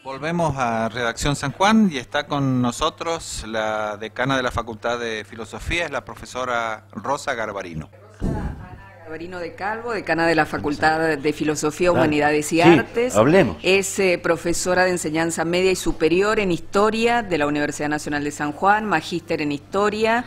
Volvemos a Redacción San Juan y está con nosotros la decana de la Facultad de Filosofía, es la profesora Rosa Garbarino. Garbarino de Calvo, decana de la Facultad de Filosofía, Humanidades y Sí, Artes. hablemos. Es profesora de enseñanza media y superior en Historia de la Universidad Nacional de San Juan, magíster en Historia,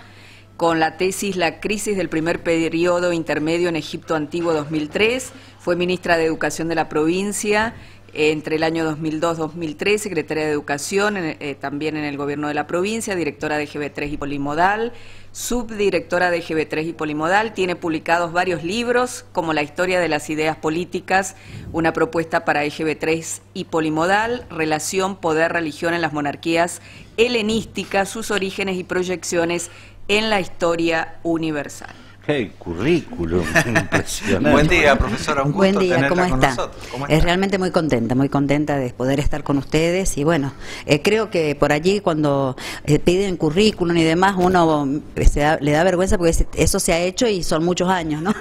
con la tesis La crisis del primer periodo intermedio en Egipto Antiguo 2003. Fue ministra de Educación de la provincia entre el año 2002-2003, secretaria de Educación también en el gobierno de la provincia, directora de GB3 y Polimodal, subdirectora de GB3 y Polimodal. Tiene publicados varios libros como La historia de las ideas políticas, una propuesta para GB3 y Polimodal, Relación, poder, religión en las monarquías helenísticas, sus orígenes y proyecciones en la historia universal. ¡Qué currículum! Impresionante. Buen día, profesora, un gusto Buen día, tenerla ¿cómo con está? nosotros. ¿Cómo Es está? realmente muy contenta de poder estar con ustedes y bueno, creo que por allí cuando piden currículum y demás uno le da vergüenza porque eso se ha hecho y son muchos años, ¿no?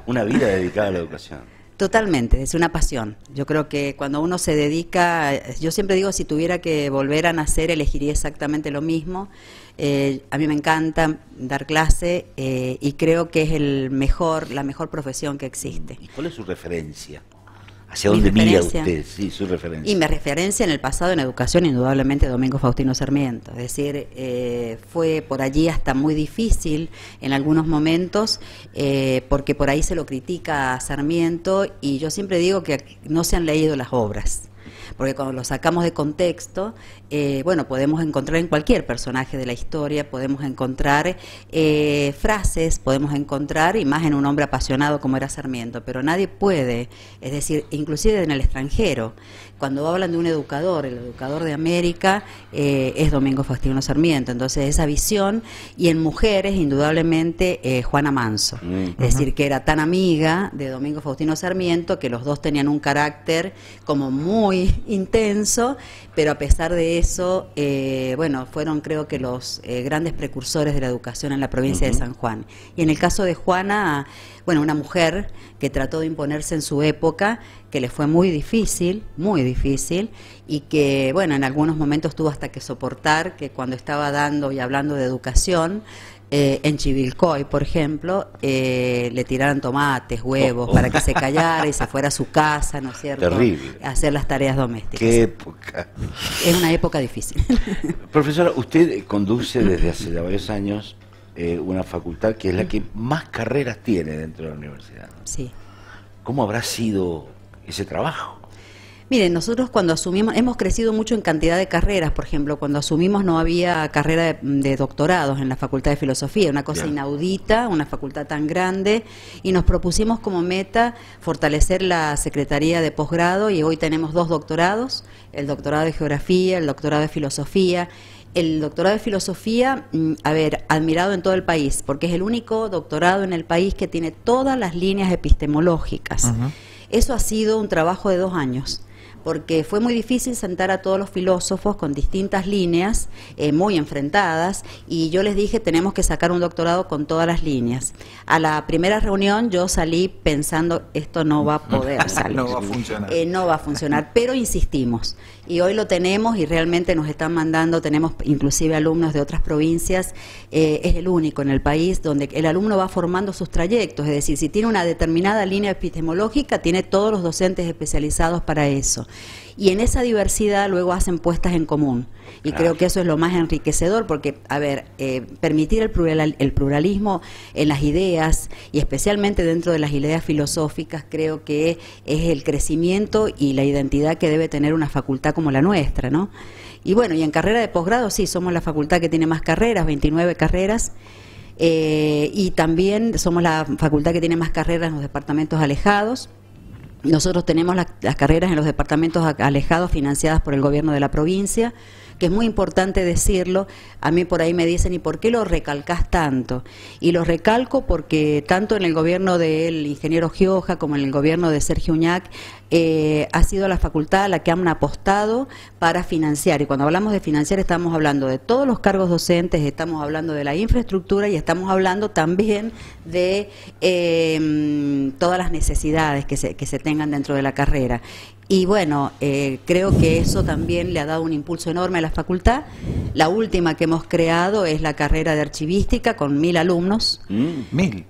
Una vida dedicada a la educación. Totalmente, es una pasión. Yo creo que cuando uno se dedica, yo siempre digo, si tuviera que volver a nacer, elegiría exactamente lo mismo. A mí me encanta dar clase y creo que es la mejor profesión que existe. ¿Y cuál es su referencia? ¿Hacia Mi dónde mira referencia. usted? Sí, su referencia. Y mi referencia en el pasado en educación, indudablemente, Domingo Faustino Sarmiento. Es decir, fue por allí hasta muy difícil en algunos momentos, porque por ahí se lo critica a Sarmiento, y yo siempre digo que no se han leído las obras. Porque cuando lo sacamos de contexto, bueno, podemos encontrar en cualquier personaje de la historia, podemos encontrar frases, podemos encontrar, y más en un hombre apasionado como era Sarmiento, pero nadie puede, es decir, inclusive en el extranjero, cuando hablan de un educador, el educador de América es Domingo Faustino Sarmiento. Entonces esa visión, y en mujeres indudablemente Juana Manso, es decir, que era tan amiga de Domingo Faustino Sarmiento que los dos tenían un carácter como muy intenso, pero a pesar de eso, bueno, fueron creo que los grandes precursores de la educación en la provincia de San Juan. Y en el caso de Juana, bueno, una mujer que trató de imponerse en su época, que le fue muy difícil, y que, bueno, en algunos momentos tuvo hasta que soportar que cuando estaba dando y hablando de educación, en Chivilcoy, por ejemplo, le tiraran tomates, huevos, para que se callara y se fuera a su casa, ¿no es cierto? Terrible. A hacer las tareas domésticas. ¡Qué época! Es una época difícil. Profesora, usted conduce desde hace ya varios años una facultad que es la que más carreras tiene dentro de la universidad, ¿no? Sí. ¿Cómo habrá sido ese trabajo? Miren, nosotros cuando asumimos, hemos crecido mucho en cantidad de carreras. Por ejemplo, cuando asumimos no había carrera de doctorados en la Facultad de Filosofía, una cosa inaudita, una facultad tan grande, y nos propusimos como meta fortalecer la Secretaría de Posgrado, y hoy tenemos 2 doctorados, el doctorado de Geografía, el doctorado de Filosofía. El doctorado de Filosofía, admirado en todo el país, porque es el único doctorado en el país que tiene todas las líneas epistemológicas. Eso ha sido un trabajo de 2 años, porque fue muy difícil sentar a todos los filósofos con distintas líneas muy enfrentadas, y yo les dije, tenemos que sacar un doctorado con todas las líneas. A la primera reunión yo salí pensando, esto no va a poder salir. No va a funcionar. No va a funcionar, pero insistimos. Y hoy lo tenemos y realmente nos están mandando, tenemos inclusive alumnos de otras provincias, es el único en el país donde el alumno va formando sus trayectos, es decir, si tiene una determinada línea epistemológica, tiene todos los docentes especializados para eso. Y en esa diversidad luego hacen puestas en común. Y creo que eso es lo más enriquecedor, porque, permitir el pluralismo en las ideas, y especialmente dentro de las ideas filosóficas, creo que es el crecimiento y la identidad que debe tener una facultad como la nuestra, ¿no? Y bueno, y en carrera de posgrado, sí, somos la facultad que tiene más carreras, 29 carreras, y también somos la facultad que tiene más carreras en los departamentos alejados. Nosotros tenemos las carreras en los departamentos alejados financiadas por el gobierno de la provincia, que es muy importante decirlo. A mí por ahí me dicen, ¿y por qué lo recalcás tanto? Y lo recalco porque tanto en el gobierno del ingeniero Gioja como en el gobierno de Sergio Uñac ha sido la facultad a la que han apostado para financiar. Y cuando hablamos de financiar estamos hablando de todos los cargos docentes, estamos hablando de la infraestructura y estamos hablando también de todas las necesidades que se tengan dentro de la carrera. Y bueno, creo que eso también le ha dado un impulso enorme a la facultad. La última que hemos creado es la carrera de archivística con 1000 alumnos. 1000,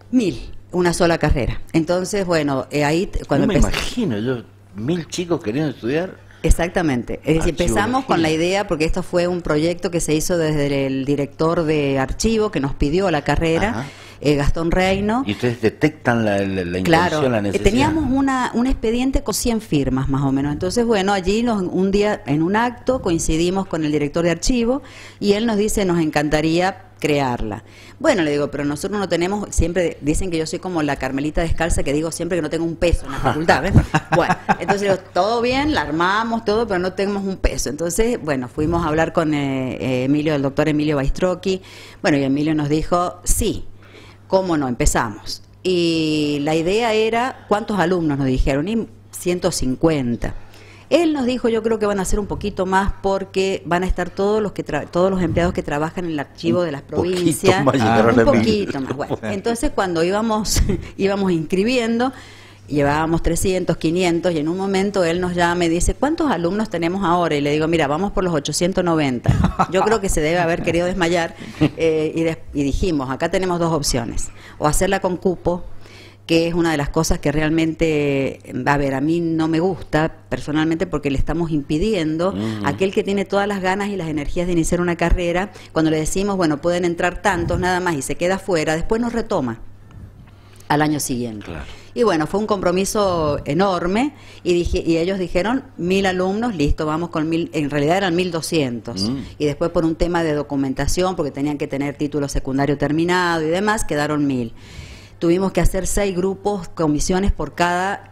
una sola carrera. Entonces, bueno, ahí cuando no me imagino yo, 1000 chicos queriendo estudiar. Exactamente. Es decir, empezamos con la idea, porque esto fue un proyecto que se hizo desde el director de archivo que nos pidió la carrera, Gastón Reino. Y ustedes detectan la intención, la necesidad. Teníamos un expediente con 100 firmas más o menos. Entonces, bueno, allí un día en un acto coincidimos con el director de archivo y él nos dice, nos encantaría crearla. Bueno, le digo, pero nosotros no tenemos, siempre dicen que yo soy como la Carmelita descalza, que digo siempre que no tengo un peso en la facultad, ¿ves? Bueno, entonces digo, todo bien, la armamos, todo, pero no tenemos un peso. Entonces, bueno, fuimos a hablar con Emilio, el doctor Emilio Baistrocchi, bueno, y Emilio nos dijo, sí, cómo no, empezamos. Y la idea era, ¿cuántos alumnos nos dijeron? Y 150. Él nos dijo, yo creo que van a ser un poquito más porque van a estar todos los empleados que trabajan en el archivo de las provincias. Un poquito más. Bueno, entonces cuando íbamos inscribiendo, llevábamos 300, 500 y en un momento él nos llama y dice, ¿cuántos alumnos tenemos ahora? Y le digo, mira, vamos por los 890. Yo creo que se debe haber querido desmayar y dijimos, acá tenemos dos opciones, o hacerla con cupo, que es una de las cosas que realmente, a ver, a mí no me gusta personalmente porque le estamos impidiendo a aquel que tiene todas las ganas y las energías de iniciar una carrera, cuando le decimos, bueno, pueden entrar tantos nada más y se queda fuera, después nos retoma al año siguiente. Claro. Y bueno, fue un compromiso enorme y ellos dijeron 1000 alumnos, listo, vamos con 1000, en realidad eran 1200. Y después por un tema de documentación, porque tenían que tener título secundario terminado y demás, quedaron 1000. Tuvimos que hacer 6 grupos, comisiones por cada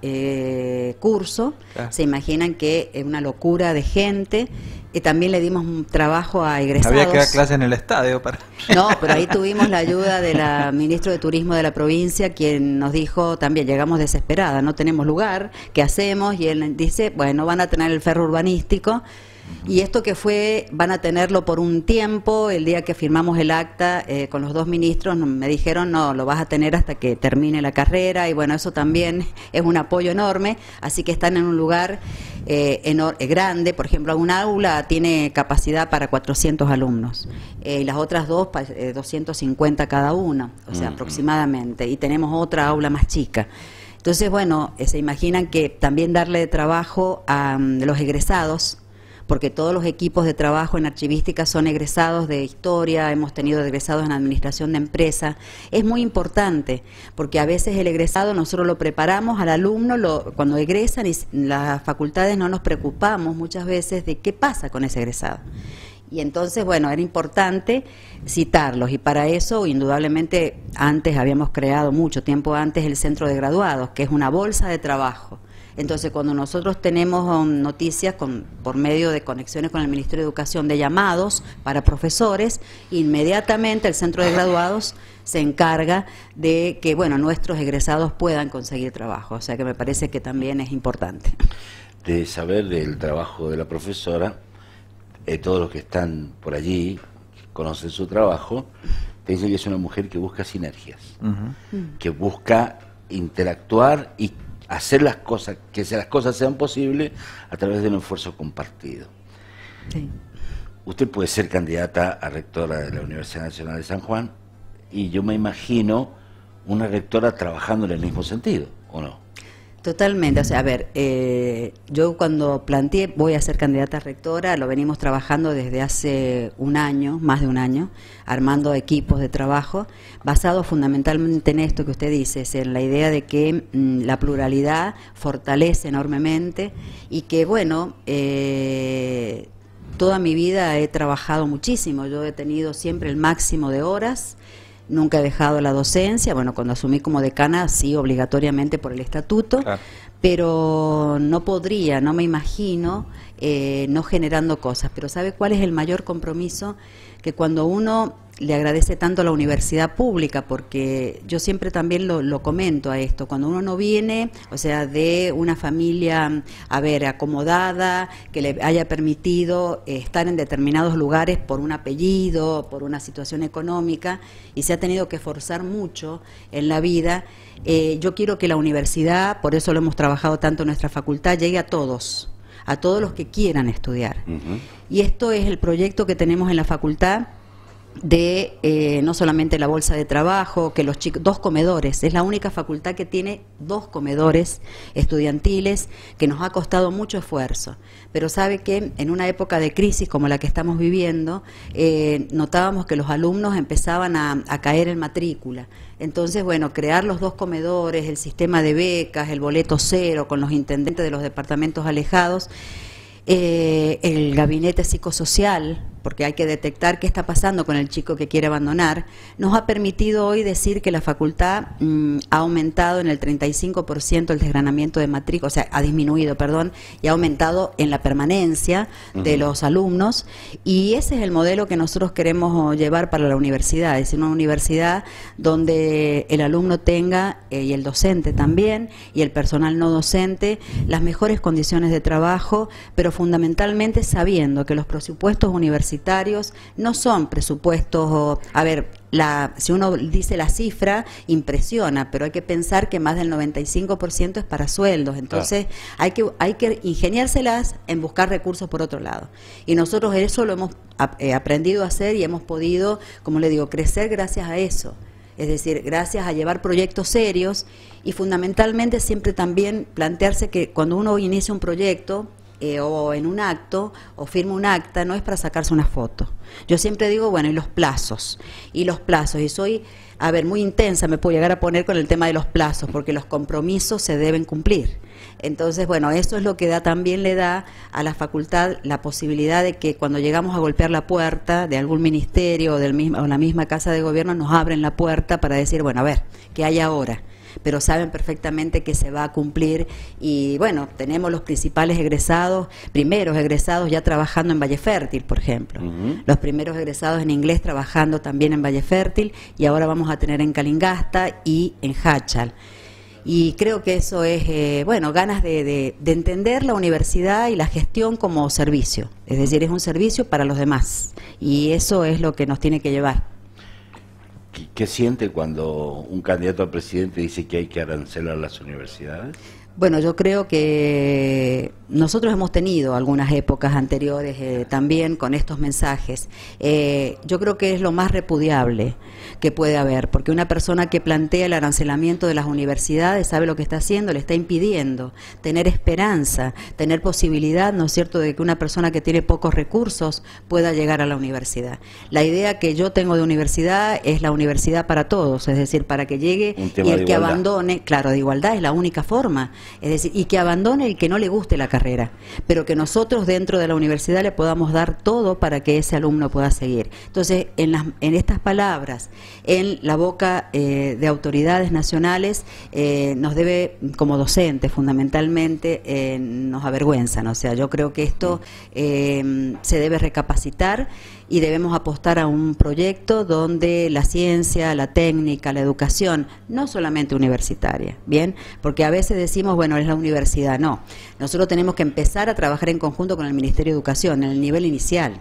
curso. Se imaginan que es una locura de gente. Y también le dimos un trabajo a egresados. Había que dar clase en el estadio para... No, pero ahí tuvimos la ayuda de la ministra de Turismo de la provincia, quien nos dijo también, llegamos desesperada, no tenemos lugar, ¿qué hacemos? Y él dice, bueno, van a tener el ferro urbanístico. Y esto que fue, van a tenerlo por un tiempo. El día que firmamos el acta con los 2 ministros me dijeron, no, lo vas a tener hasta que termine la carrera, y bueno, eso también es un apoyo enorme, así que están en un lugar grande. Por ejemplo, un aula tiene capacidad para 400 alumnos, y las otras 2, 250 cada una, o sea, aproximadamente, y tenemos otra aula más chica. Entonces, bueno, se imaginan que también darle trabajo a los egresados, porque todos los equipos de trabajo en archivística son egresados de historia, hemos tenido egresados en administración de empresa. Es muy importante, porque a veces el egresado nosotros lo preparamos al alumno, cuando egresan, y las facultades no nos preocupamos muchas veces de qué pasa con ese egresado. Y entonces, bueno, era importante citarlos, y para eso, indudablemente, antes habíamos creado, mucho tiempo antes, el Centro de Graduados, que es una bolsa de trabajo. Entonces, cuando nosotros tenemos noticias por medio de conexiones con el Ministerio de Educación de llamados para profesores, inmediatamente el Centro de Graduados se encarga de que, bueno, nuestros egresados puedan conseguir trabajo. O sea que me parece que también es importante. De saber del trabajo de la profesora, todos los que están por allí, conocen su trabajo, te dicen que es una mujer que busca sinergias, que busca interactuar y hacer las cosas, que las cosas sean posibles a través de un esfuerzo compartido. Sí. Usted puede ser candidata a rectora de la Universidad Nacional de San Juan, y yo me imagino una rectora trabajando en el mismo sentido, ¿o no? Totalmente, o sea, a ver, yo cuando planteé voy a ser candidata a rectora, lo venimos trabajando desde hace un año, más de un año, armando equipos de trabajo, basados fundamentalmente en esto que usted dice, es en la idea de que la pluralidad fortalece enormemente, y que, bueno, toda mi vida he trabajado muchísimo, yo he tenido siempre el máximo de horas. Nunca he dejado la docencia, bueno, cuando asumí como decana, sí, obligatoriamente por el estatuto, claro. Pero no podría, no me imagino no generando cosas. Pero ¿sabe cuál es el mayor compromiso? Que cuando uno le agradece tanto a la universidad pública, porque yo siempre también lo comento a esto, cuando uno no viene, o sea, de una familia, a ver, acomodada, que le haya permitido estar en determinados lugares por un apellido, por una situación económica, y se ha tenido que esforzar mucho en la vida, yo quiero que la universidad, por eso lo hemos trabajado tanto en nuestra facultad, llegue a todos los que quieran estudiar. Y esto es el proyecto que tenemos en la facultad, de no solamente la bolsa de trabajo, que los chicos, 2 comedores, es la única facultad que tiene 2 comedores estudiantiles, que nos ha costado mucho esfuerzo, pero sabe que en una época de crisis como la que estamos viviendo, notábamos que los alumnos empezaban a caer en matrícula. Entonces, bueno, crear los 2 comedores, el sistema de becas, el boleto cero con los intendentes de los departamentos alejados, el gabinete psicosocial, porque hay que detectar qué está pasando con el chico que quiere abandonar, nos ha permitido hoy decir que la facultad ha aumentado en el 35% el desgranamiento de matrícula, o sea, ha disminuido, perdón, y ha aumentado en la permanencia de los alumnos, y ese es el modelo que nosotros queremos llevar para la universidad, es decir, una universidad donde el alumno tenga, y el docente también, y el personal no docente, las mejores condiciones de trabajo, pero fundamentalmente sabiendo que los presupuestos universitarios no son presupuestos, a ver, si uno dice la cifra, impresiona, pero hay que pensar que más del 95% es para sueldos, entonces hay que ingeniárselas en buscar recursos por otro lado. Y nosotros eso lo hemos aprendido a hacer y hemos podido, como le digo, crecer gracias a eso. Es decir, gracias a llevar proyectos serios y fundamentalmente siempre también plantearse que cuando uno inicia un proyecto, o en un acto, o firma un acta, no es para sacarse una foto. Yo siempre digo, bueno, y los plazos, y soy, a ver, muy intensa me puedo llegar a poner con el tema de los plazos, porque los compromisos se deben cumplir. Entonces, bueno, eso es lo que también le da a la facultad la posibilidad de que cuando llegamos a golpear la puerta de algún ministerio o la misma casa de gobierno, nos abren la puerta para decir, bueno, a ver, ¿qué hay ahora? Pero saben perfectamente que se va a cumplir y bueno, tenemos los principales primeros egresados ya trabajando en Valle Fértil, por ejemplo. Los primeros egresados en inglés trabajando también en Valle Fértil y ahora vamos a tener en Calingasta y en Háchal. Y creo que eso es, bueno, ganas de entender la universidad y la gestión como servicio. Es decir, es un servicio para los demás y eso es lo que nos tiene que llevar. ¿Qué siente cuando un candidato a presidente dice que hay que arancelar las universidades? Bueno, yo creo que nosotros hemos tenido algunas épocas anteriores también con estos mensajes. Yo creo que es lo más repudiable que puede haber, porque una persona que plantea el arancelamiento de las universidades sabe lo que está haciendo, le está impidiendo tener esperanza, tener posibilidad, ¿no es cierto?, de que una persona que tiene pocos recursos pueda llegar a la universidad. La idea que yo tengo de universidad es la universidad para todos, es decir, para que llegue y el que abandone, claro, de igualdad es la única forma. Es decir, y que abandone el que no le guste la carrera, pero que nosotros dentro de la universidad le podamos dar todo para que ese alumno pueda seguir. Entonces, en estas palabras, en la boca de autoridades nacionales, nos debe, como docentes fundamentalmente, nos avergüenzan. O sea, yo creo que esto se debe recapacitar y debemos apostar a un proyecto donde la ciencia, la técnica, la educación, no solamente universitaria, ¿bien? Porque a veces decimos, bueno, es la universidad, no. Nosotros tenemos que empezar a trabajar en conjunto con el Ministerio de Educación en el nivel inicial,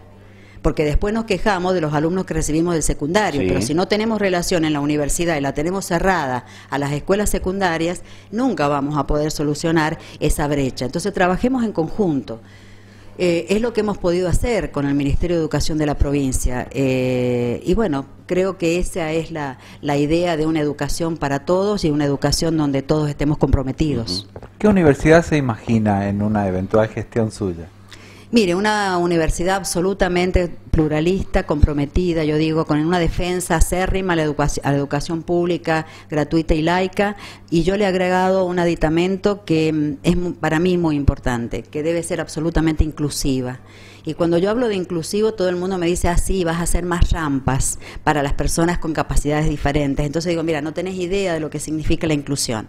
porque después nos quejamos de los alumnos que recibimos del secundario, pero si no tenemos relación en la universidad y la tenemos cerrada a las escuelas secundarias, nunca vamos a poder solucionar esa brecha. Entonces, trabajemos en conjunto. Es lo que hemos podido hacer con el Ministerio de Educación de la provincia y bueno, creo que esa es la idea de una educación para todos y una educación donde todos estemos comprometidos. ¿Qué universidad se imagina en una eventual gestión suya? Mire, una universidad absolutamente pluralista, comprometida, yo digo, con una defensa acérrima a la educación pública, gratuita y laica, y yo le he agregado un aditamento que es para mí muy importante, que debe ser absolutamente inclusiva. Y cuando yo hablo de inclusivo, todo el mundo me dice, sí, vas a hacer más rampas para las personas con capacidades diferentes. Entonces digo, mira, no tenés idea de lo que significa la inclusión.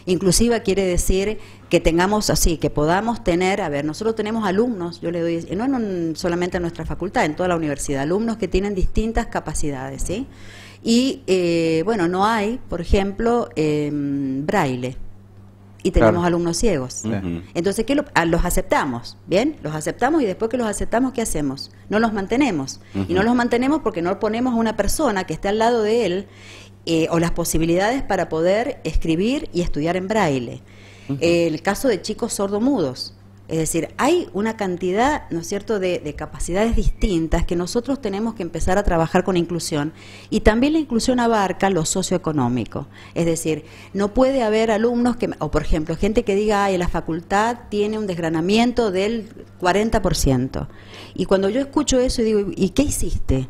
Inclusiva quiere decir que tengamos así, que podamos tener, a ver, nosotros tenemos alumnos, yo le doy, no solamente en nuestra facultad, en toda la universidad, alumnos que tienen distintas capacidades, ¿sí? Y, bueno, no hay, por ejemplo, braille. Y tenemos alumnos ciegos. Entonces, ¿qué los aceptamos? ¿Bien? Los aceptamos y después que los aceptamos, ¿qué hacemos? No los mantenemos. Y no los mantenemos porque no ponemos a una persona que esté al lado de él o las posibilidades para poder escribir y estudiar en braille. El caso de chicos sordomudos. Es decir, hay una cantidad, ¿no es cierto?, de capacidades distintas que nosotros tenemos que empezar a trabajar con inclusión. Y también la inclusión abarca lo socioeconómico. Es decir, no puede haber alumnos que, o por ejemplo, gente que diga, ay, la facultad tiene un desgranamiento del 40%. Y cuando yo escucho eso y digo, ¿y qué hiciste?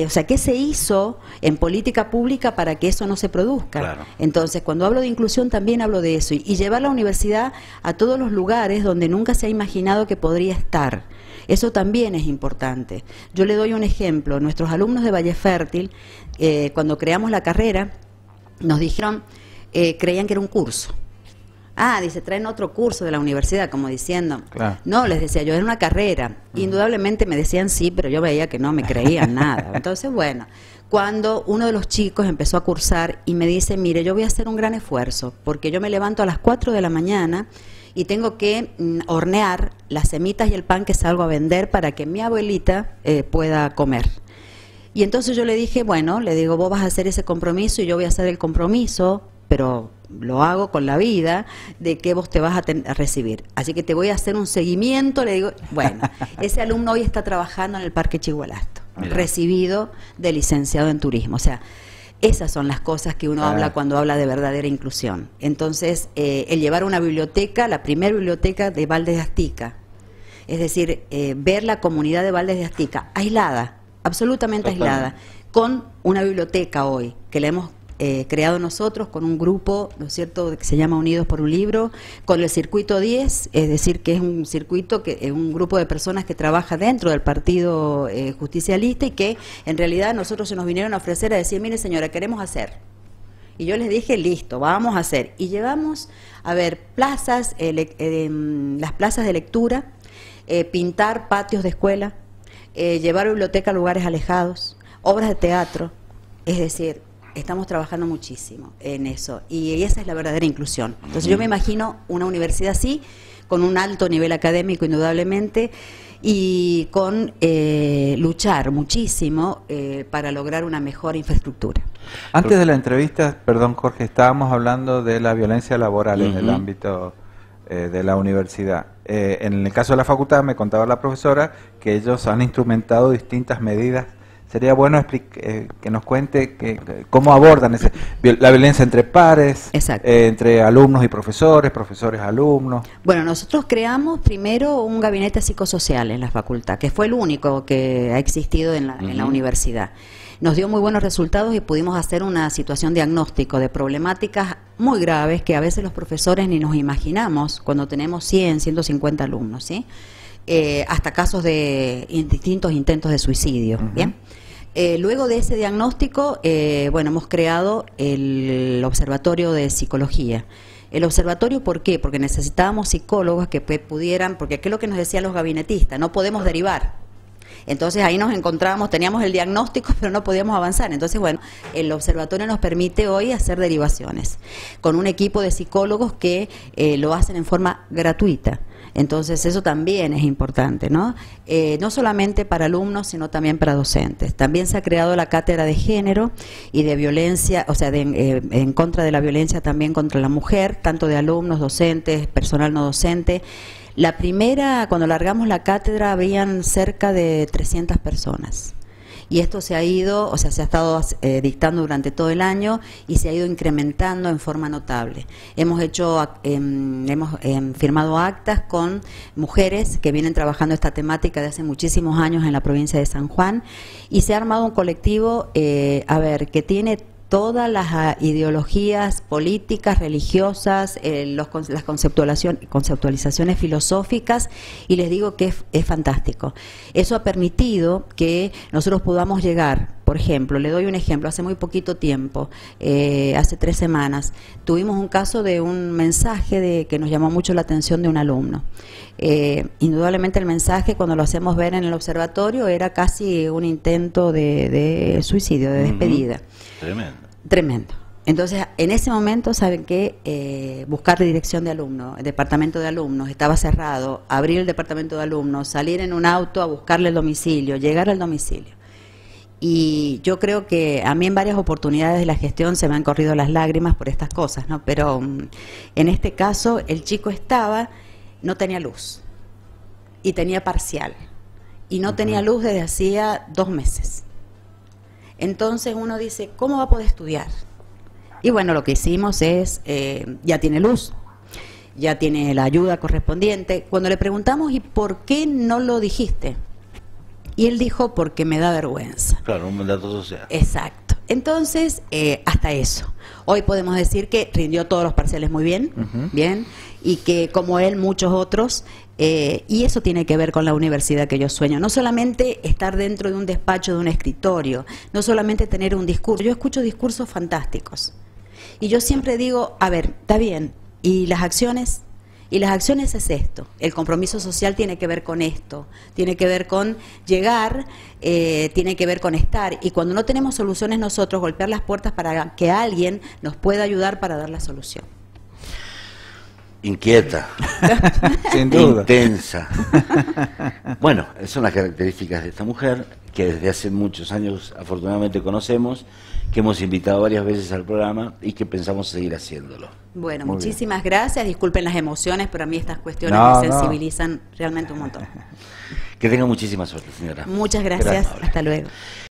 O sea, ¿qué se hizo en política pública para que eso no se produzca? Claro. Entonces, cuando hablo de inclusión también hablo de eso y llevar la universidad a todos los lugares donde nunca se ha imaginado que podría estar. Eso también es importante. Yo le doy un ejemplo. Nuestros alumnos de Valle Fértil, cuando creamos la carrera, nos dijeron, creían que era un curso. Ah, dice, traen otro curso de la universidad, como diciendo. Claro. No, les decía yo, era una carrera. Indudablemente me decían sí, pero yo veía que no me creían nada. Entonces, bueno, cuando uno de los chicos empezó a cursar y me dice, mire, yo voy a hacer un gran esfuerzo, porque yo me levanto a las 4 de la mañana y tengo que hornear las semitas y el pan que salgo a vender para que mi abuelita pueda comer. Y entonces yo le dije, bueno, le digo, vos vas a hacer ese compromiso y yo voy a hacer el compromiso, pero lo hago con la vida de que vos te vas a recibir. Así que te voy a hacer un seguimiento, le digo, bueno, ese alumno hoy está trabajando en el Parque Chihualasto, recibido de licenciado en turismo. O sea, esas son las cosas que uno habla cuando habla de verdadera inclusión. Entonces, el llevar una biblioteca, la primera biblioteca de Valdes de Astica, es decir, ver la comunidad de Valdes de Astica aislada, absolutamente aislada, con una biblioteca hoy, que la hemos creado nosotros con un grupo, ¿no es cierto?, que se llama Unidos por un Libro, con el Circuito 10, es decir, que es un circuito, que es un grupo de personas que trabaja dentro del Partido Justicialista y que en realidad nosotros se nos vinieron a ofrecer a decir, mire señora, queremos hacer. Y yo les dije, listo, vamos a hacer. Y llevamos a ver plazas, las plazas de lectura, pintar patios de escuela, llevar biblioteca a lugares alejados, obras de teatro, es decir, estamos trabajando muchísimo en eso y esa es la verdadera inclusión. Entonces yo me imagino una universidad así, con un alto nivel académico indudablemente y con luchar muchísimo para lograr una mejor infraestructura. Antes de la entrevista, perdón Jorge, estábamos hablando de la violencia laboral en el ámbito de la universidad. En el caso de la facultad me contaba la profesora que ellos han instrumentado distintas medidas. Sería bueno que nos cuente cómo abordan la violencia entre pares, entre alumnos y profesores, profesores-alumnos. Bueno, nosotros creamos primero un gabinete psicosocial en la facultad, que fue el único que ha existido en la universidad. Nos dio muy buenos resultados y pudimos hacer una situación diagnóstico de problemáticas muy graves que a veces los profesores ni nos imaginamos cuando tenemos 100, 150 alumnos, ¿sí? Hasta casos de distintos intentos de suicidio, ¿bien? Luego de ese diagnóstico, bueno, hemos creado el Observatorio de Psicología. El observatorio, ¿por qué? Porque necesitábamos psicólogos que pudieran, porque ¿qué es lo que nos decían los gabinetistas? No podemos derivar. Entonces ahí nos encontramos, teníamos el diagnóstico, pero no podíamos avanzar. Entonces, bueno, el observatorio nos permite hoy hacer derivaciones, con un equipo de psicólogos que lo hacen en forma gratuita. Entonces eso también es importante, ¿no? No solamente para alumnos, sino también para docentes. También se ha creado la cátedra de género y de violencia, o sea, en contra de la violencia también contra la mujer, tanto de alumnos, docentes, personal no docente. La primera, cuando largamos la cátedra, habían cerca de 300 personas. Y esto se ha ido, o sea, se ha estado dictando durante todo el año y se ha ido incrementando en forma notable. Hemos firmado actas con mujeres que vienen trabajando esta temática de hace muchísimos años en la provincia de San Juan y se ha armado un colectivo, que tiene todas las ideologías políticas, religiosas, las conceptualizaciones filosóficas, y les digo que es fantástico. Eso ha permitido que nosotros podamos llegar Por ejemplo, le doy un ejemplo, hace muy poquito tiempo, hace 3 semanas, tuvimos un caso de un mensaje que nos llamó mucho la atención de un alumno. Indudablemente el mensaje, cuando lo hacemos ver en el observatorio, era casi un intento de suicidio, de despedida. Tremendo. Tremendo. Entonces, en ese momento, ¿saben qué? Buscar la dirección de alumnos, el departamento de alumnos, estaba cerrado, abrir el departamento de alumnos, salir en un auto a buscarle el domicilio, llegar al domicilio. Y yo creo que a mí en varias oportunidades de la gestión se me han corrido las lágrimas por estas cosas, ¿no? Pero en este caso, el chico no tenía luz, y tenía parcial, y no tenía luz desde hacía 2 meses. Entonces uno dice, ¿cómo va a poder estudiar? Y bueno, lo que hicimos es, ya tiene luz, ya tiene la ayuda correspondiente. Cuando le preguntamos, ¿y por qué no lo dijiste? Y él dijo, porque me da vergüenza. Claro, un mandato social. Exacto. Entonces, hasta eso. Hoy podemos decir que rindió todos los parciales muy bien, bien, y que como él, muchos otros, y eso tiene que ver con la universidad que yo sueño. No solamente estar dentro de un despacho, de un escritorio, no solamente tener un discurso. Yo escucho discursos fantásticos. Y yo siempre digo, a ver, está bien, ¿y las acciones? Y las acciones es esto, el compromiso social tiene que ver con esto, tiene que ver con llegar, tiene que ver con estar, y cuando no tenemos soluciones nosotros, golpear las puertas para que alguien nos pueda ayudar para dar la solución. Inquieta, sin duda, intensa. Bueno, esas son las características de esta mujer, que desde hace muchos años afortunadamente conocemos, que hemos invitado varias veces al programa y que pensamos seguir haciéndolo. Bueno, Muy muchísimas gracias, disculpen las emociones, pero a mí estas cuestiones me sensibilizan realmente un montón. Que tenga muchísima suerte, señora. Muchas gracias. Hasta luego.